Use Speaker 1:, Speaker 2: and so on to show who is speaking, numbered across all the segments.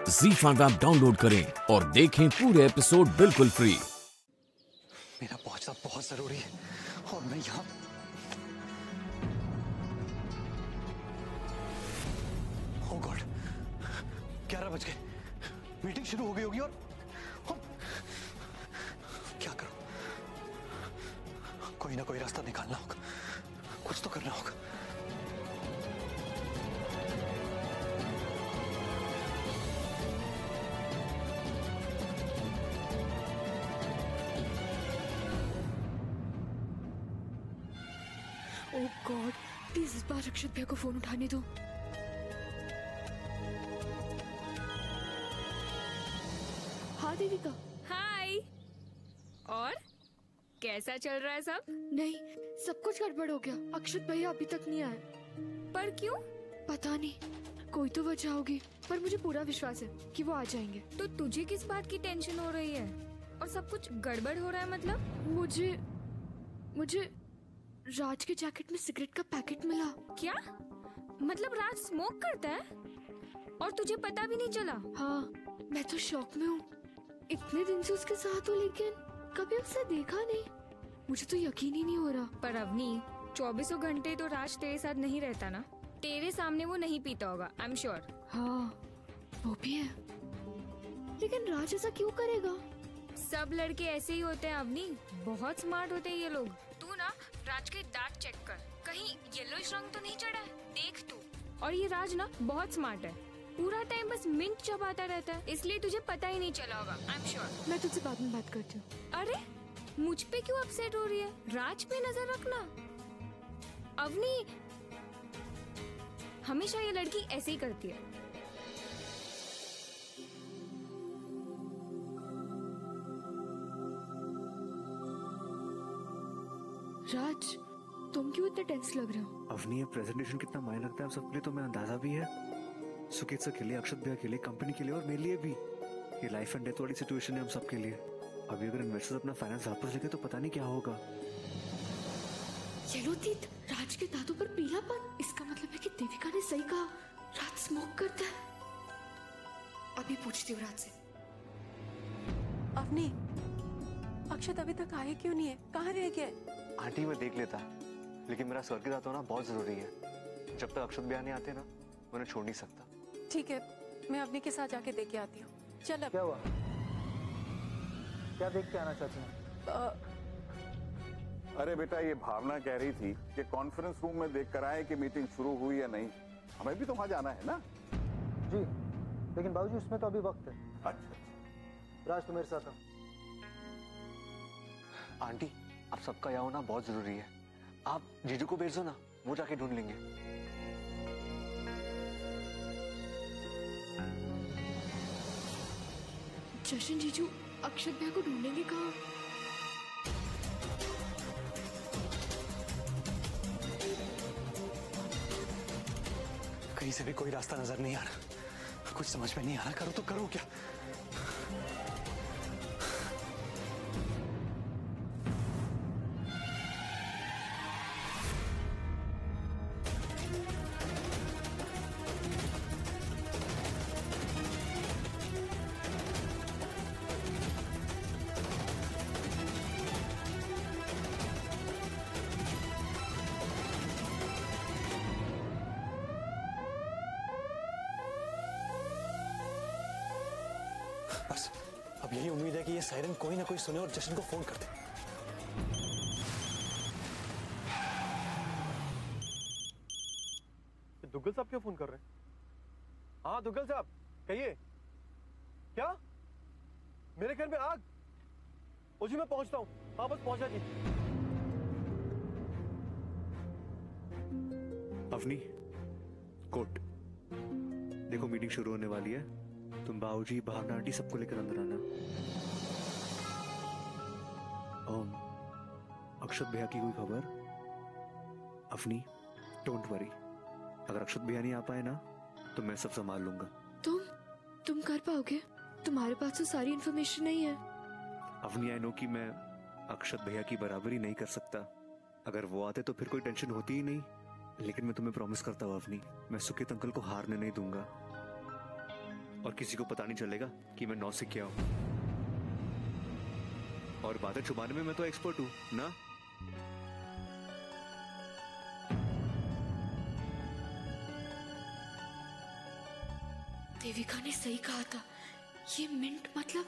Speaker 1: ZEE5 app download करें और देखें पूरे एपिसोड बिल्कुल फ्री।
Speaker 2: मेरा पहुंचना बहुत जरूरी है और मैं यहाँ ओह गॉड 11 बज गए। मीटिंग शुरू हो गई होगी और क्या करूं? कोई ना कोई रास्ता निकालना होगा, कुछ तो करना होगा।
Speaker 3: ओह गॉड, प्लीज इस बार रक्षित भैया को फोन उठाने दो। हाँ देविका।
Speaker 4: हाय। और कैसा चल रहा है सब?
Speaker 3: नहीं, सब कुछ गड़बड़ हो गया। अक्षत भैया अभी तक नहीं आए।
Speaker 4: पर क्यों?
Speaker 3: पता नहीं, कोई तो वजह होगी, पर मुझे पूरा विश्वास है कि वो आ जाएंगे।
Speaker 4: तो तुझे किस बात की टेंशन हो रही है? और सब कुछ गड़बड़ हो रहा है मतलब?
Speaker 3: मुझे राज के जैकेट में सिगरेट का पैकेट मिला।
Speaker 4: क्या मतलब राज स्मोक करता है और तुझे पता भी नहीं चला?
Speaker 3: हाँ, मैं तो शॉक में हूँ। इतने दिन से उसके साथ हूँ लेकिन कभी उसे देखा नहीं। मुझे तो यकीन ही नहीं हो रहा।
Speaker 4: पर अवनी, 24 घंटे तो राज तेरे साथ नहीं रहता ना। तेरे सामने वो नहीं पीता होगा, आई एम श्योर।
Speaker 3: हाँ, वो भी है, लेकिन राज ऐसा क्यों करेगा?
Speaker 4: सब लड़के ऐसे ही होते हैं अवनी, बहुत स्मार्ट होते हैं ये लोग। तू ना राज के दांत चेक कर, कहीं येलोइश रंग तो नहीं चढ़ा है, देख तू। और ये राज ना बहुत स्मार्ट है, पूरा टाइम बस मिंट चबाता रहता है, इसलिए तुझे पता ही नहीं चला होगा, आई एम श्योर।
Speaker 3: मैं तुझसे बाद में बात करती हूँ।
Speaker 4: अरे मुझ पे क्यों अपसेट हो रही है? राज पे नजर रखना। अवनी, हमेशा ये लड़की ऐसे ही करती है।
Speaker 3: राज, तुम क्यों इतने टेंस लग रहे हो?
Speaker 5: अवनी, ये प्रेजेंटेशन कितना मायने रखता है हम सबके लिए तो मैं अंदाजा भी है। सुकीत सर के लिए, अक्षत भैया के लिए, कंपनी के लिए और मेरे लिए भी। ये लाइफ एंड डेथ वाली सिचुएशन है हम सबके लिए। अभी अगर इन्वेस्टर्स अपना फाइनेंस वापस लेंगे तो पता नहीं क्या होगा।
Speaker 3: येलो तीत, राज के दांतों पर पीलापन, इसका मतलब है कि देविका ने सही कहा, राज स्मोक करता है। अभी पूछती हूँ राज से।
Speaker 6: अवनी, अक्षत अभी तक आए क्यों नहीं है? कहाँ रह गया?
Speaker 5: आंटी मैं देख लेता, लेकिन मेरा सर के साथ होना बहुत जरूरी है। जब तक अक्षत भैया नहीं आते ना, मैं उन्हें छोड़ नहीं सकता।
Speaker 6: ठीक है, मैं अवनी के साथ जाके देख के आती हूँ। चल अब।
Speaker 7: क्या हुआ? क्या देख के आना चाहती हैं?
Speaker 8: अरे बेटा, ये भावना कह रही थी कि कॉन्फ्रेंस रूम में देख कर आए कि मीटिंग शुरू हुई या नहीं। हमें भी तो वहां जाना है ना।
Speaker 7: जी, लेकिन बाबूजी उसमें तो अभी वक्त है।
Speaker 8: अच्छा,
Speaker 7: राज तो मेरे साथ है।
Speaker 5: आंटी, आप सबका यहाँ होना बहुत जरूरी है। आप जीजू को भेज दो ना, वो जाके ढूंढ लेंगे।
Speaker 3: जशन जीजू अक्षत भैया को ढूंढेंगे कहाँ?
Speaker 2: कहीं से भी कोई रास्ता नजर नहीं आ रहा, कुछ समझ में नहीं आ रहा। करो तो करो क्या? बस अब यही उम्मीद है कि ये सायरन कोई ना कोई सुने और जशन को फोन कर दे।
Speaker 9: दुग्गल साहब क्यों फोन कर रहे हैं? हाँ दुग्गल साहब, कहिए। क्या मेरे घर में आग? ओ जी मैं पहुंचता हूँ। हाँ बस पहुंचा जी।
Speaker 5: अवनी, कोट देखो, मीटिंग शुरू होने वाली है। तुम बाबूजी, भावना आंटी सबको लेकर अंदर आना। अक्षत भैया की कोई खबर? अवनी, डोंट वरी, अगर अक्षत भैया नहीं आ पाए ना तो मैं सब संभाल लूंगा।
Speaker 3: तुम कर पाओगे? तुम्हारे पास तो सारी इन्फॉर्मेशन नहीं है।
Speaker 5: अवनी, आई नो कि मैं अक्षत भैया की बराबरी नहीं कर सकता। अगर वो आते तो फिर कोई टेंशन होती ही नहीं, लेकिन मैं तुम्हें प्रॉमिस करता हूँ अवनी, मैं सुकीत अंकल को हारने नहीं दूंगा। और किसी को पता नहीं चलेगा कि मैं 9 से क्या हूं। और बातें छुपाने में मैं तो एक्सपर्ट हूं ना।
Speaker 3: देविका ने सही कहा था, ये मिंट मतलब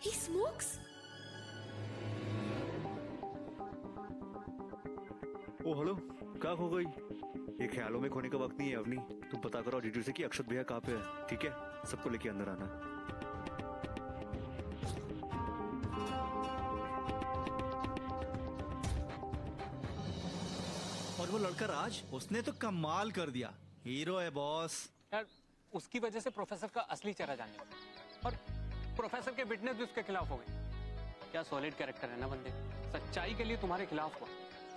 Speaker 3: ही स्मोक्स।
Speaker 5: ओ हेलो, क्या हो गई? ये ख्यालों में खोने का वक्त नहीं है अवनी। तुम पता करो ऑडिटर से कि अक्षत भैया कहाँ पे है, ठीक है? सबको लेके अंदर आना।
Speaker 10: और वो लड़का राज, उसने तो कमाल कर दिया, हीरो है बॉस।
Speaker 2: यार उसकी वजह से प्रोफेसर का असली चेहरा जानने लगा और प्रोफेसर के विटनेस भी उसके खिलाफ हो गए। क्या सॉलिड कैरेक्टर है ना बंदे, सच्चाई के लिए तुम्हारे खिलाफ हुआ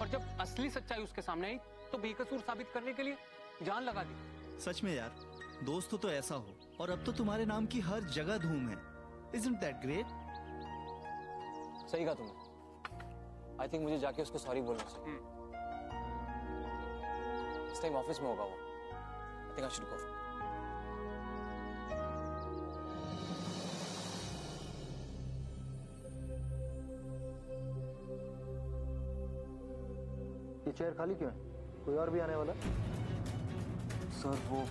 Speaker 2: और जब असली सच्चाई उसके सामने आई तो बेकसूर साबित करने के लिए जान लगा दी।
Speaker 10: सच में यार, दोस्त तो ऐसा हो। और अब तो तुम्हारे नाम की हर जगह धूम है। Isn't that great?
Speaker 2: सही कहा तुमने। आई थिंक मुझे जाके उसको सॉरी बोलना चाहिए। इस टाइम ऑफिस में होगा वो। I think I should go.
Speaker 7: ये चेयर खाली क्यों है? कोई और भी आने वाला?
Speaker 2: सर वो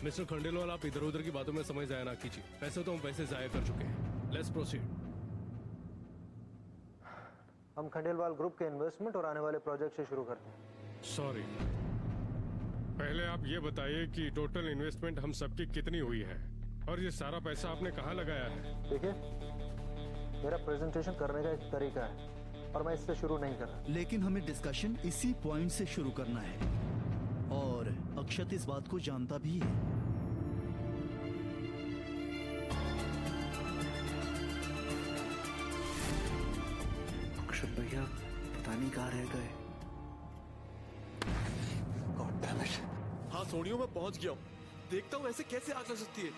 Speaker 11: मिस्टर खंडेलवाल, आप इधर उधर की बातों में समय जाया ना कीजिए। पैसे तो हम वैसे जाया कर चुके हैं। Let's proceed.
Speaker 7: हम खंडेलवाल ग्रुप के इन्वेस्टमेंट और आने वाले प्रोजेक्ट से शुरू करते हैं।
Speaker 11: सॉरी, पहले आप ये बताइए कि टोटल इन्वेस्टमेंट हम सबकी कितनी हुई है और ये सारा पैसा आपने कहाँ लगाया है?
Speaker 7: देखिए, मेरा प्रेजेंटेशन करने का एक तरीका है और मैं इससे शुरू नहीं कर रहा।
Speaker 10: लेकिन हमें डिस्कशन इसी पॉइंट से शुरू करना है और अक्षत इस बात को जानता भी है।
Speaker 5: अक्षत भैया पता नहीं कहाँ रह गए।
Speaker 9: God damn it. हाँ सोनियो, मैं पहुंच गया हूँ। देखता हूँ ऐसे कैसे आग लग सकती है।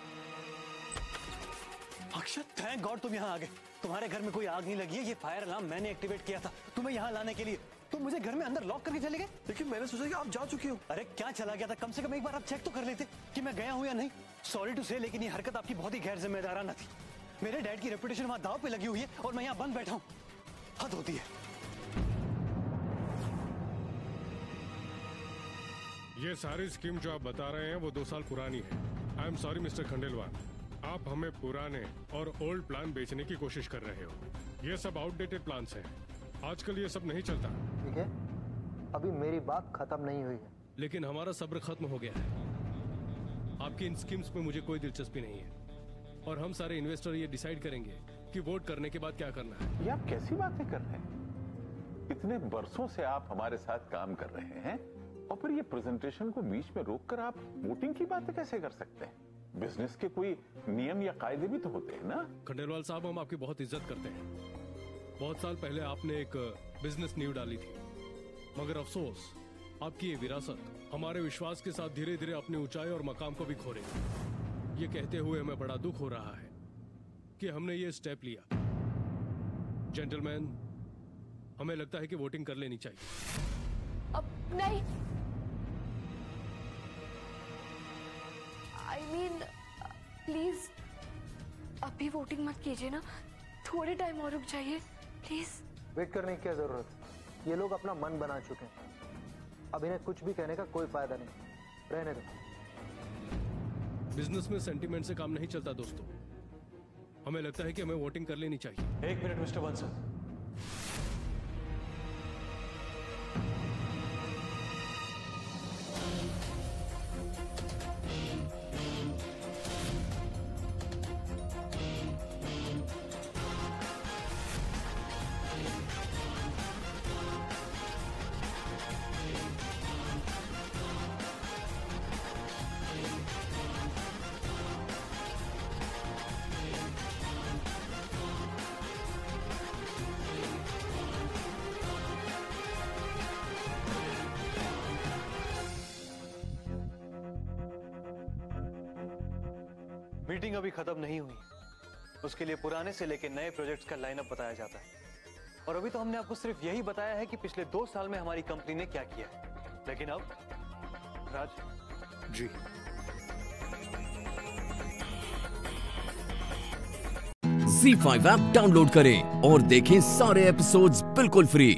Speaker 2: अक्षत, थैंक गॉड तुम यहाँ आ गए। तुम्हारे घर में कोई आग नहीं लगी है। ये फायर अलार्म मैंने एक्टिवेट किया था तुम्हें यहाँ लाने के लिए। तुम मुझे घर में अंदर लॉक करके चले गए।
Speaker 9: लेकिन मैंने सोचा कि आप जा चुके हो।
Speaker 2: अरे क्या चला गया था? कम से कम एक बार आप चेक तो कर लेते कि मैं गया हूँ या नहीं। सॉरी टू से, लेकिन ये हरकत आपकी बहुत ही गैर जिम्मेदाराना थी। मेरे डैड की रेपुटेशन वहां दांव पे लगी हुई है और मैं यहाँ बंद बैठा हूँ। हद होती है।
Speaker 11: ये सारी स्कीम जो आप बता रहे हैं वो 2 साल पुरानी है। I am sorry mister Khandelwal, आप हमें पुराने और ओल्ड प्लान बेचने की कोशिश कर रहे हो। ये सब आउटडेटेड प्लान्स हैं। आजकल ये सब नहीं चलता।
Speaker 7: ठीक है, अभी मेरी बात खत्म नहीं हुई है।
Speaker 11: लेकिन हमारा सब्र खत्म हो गया है। आपकी इन स्कीम्स में मुझे कोई दिलचस्पी नहीं है और हम सारे इन्वेस्टर ये डिसाइड करेंगे कि वोट करने के बाद क्या करना है।
Speaker 8: ये आप कैसी बातें कर रहे हैं? इतने बरसों से आप हमारे साथ काम कर रहे हैं और फिर ये प्रेजेंटेशन को बीच में रोककर आप वोटिंग की बातें कैसे कर सकते हैं? बिजनेस के कोई नियम या कायदे भी तो होते हैं ना।
Speaker 11: खंडेलवाल साहब, हम आपकी बहुत इज्जत करते हैं। बहुत साल पहले आपने एक बिजनेस नींव डाली थी, मगर अफसोस आपकी ये विरासत हमारे विश्वास के साथ धीरे धीरे अपनी ऊंचाई और मकाम को भी खो रही है। ये कहते हुए हमें बड़ा दुख हो रहा है कि हमने ये स्टेप लिया। जेंटलमैन, हमें लगता है कि वोटिंग कर लेनी चाहिए।
Speaker 3: अब नहीं, आई मीन प्लीज अभी वोटिंग मत कीजिए ना, थोड़े टाइम और रुक जाइए प्लीज।
Speaker 7: वेट करने की क्या जरूरत? ये लोग अपना मन बना चुके हैं। अब इन्हें कुछ भी कहने का कोई फायदा नहीं। रहने दो।
Speaker 11: बिजनेस में सेंटीमेंट से काम नहीं चलता दोस्तों। हमें लगता है कि हमें वोटिंग कर लेनी चाहिए।
Speaker 2: 1 मिनट मिस्टर बंसल। मीटिंग अभी खत्म नहीं हुई। उसके लिए पुराने से लेकर नए प्रोजेक्ट्स का लाइनअप बताया जाता है। और अभी तो हमने आपको सिर्फ यही बताया है कि पिछले 2 साल में हमारी कंपनी ने क्या किया है। लेकिन अब राज,
Speaker 5: जी।
Speaker 1: ZEE5 ऐप डाउनलोड करें और देखें सारे एपिसोड्स बिल्कुल फ्री।